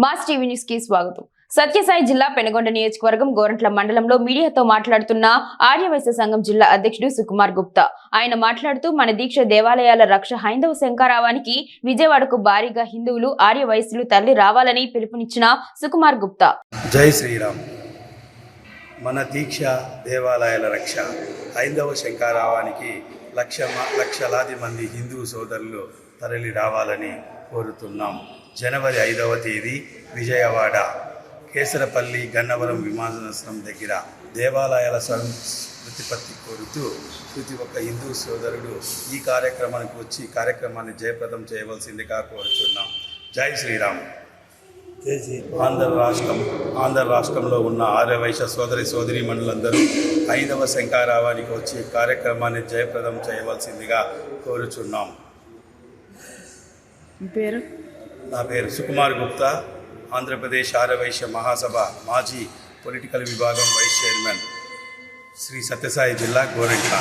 Mass TV news కి స్వాగతం. సత్యసాయి జిల్లా పెనుగొండ నియోజకవర్గం గోరంట్ల మండలంలో మీడియాతో మాట్లాడుతున్న ఆర్యవైశ్య సంఘం జిల్లా అధ్యక్షుడు సుకుమార్ గుప్తా. ఆయన మాట్లాడుతూ మన దీక్ష దేవాలయాల రక్ష హైందవ శంఖారావానికి విజయవాడకు భారీగా హిందువులు ఆర్యవైశ్యులు తరలి రావాలని పిలుపునిచ్చిన సుకుమార్ గుప్తా. జై శ్రీరామ్. మన దీక్ష దేవాలయాల రక్ష హైందవ శంఖారావానికి లక్షలాది మంది హిందూ సోదరులు తరలి రావాలని కోరుతున్నాం. జనవరి 5వ తేదీ విజయవాడ కేసరపల్లి గన్నవరం విమానాశ్రయం దగ్గర దేవాలయాల ప్రతిపత్తి కోరుతూ ప్రతి ఒక్క హిందూ సోదరుడు ఈ కార్యక్రమానికి వచ్చి కార్యక్రమాన్ని జయప్రదం చేయవలసిందిగా కోరుచున్నాం. జై శ్రీరామ్. ఆంధ్ర రాష్ట్రంలో ఉన్న ఆర్యవైశ్య సోదరీమణులందరూ హైందవ శంఖారావానికి వచ్చి కార్యక్రమాన్ని జయప్రదం చేయవలసిందిగా కోరుచున్నాం. నా పేరు సుకుమార్ గుప్తా, ఆంధ్రప్రదేశ్ ఆర్యవైశ్య మహాసభ మాజీ పొలిటికల్ విభాగం వైస్ చైర్మన్, శ్రీ సత్యసాయి జిల్లా గోరంట్ల.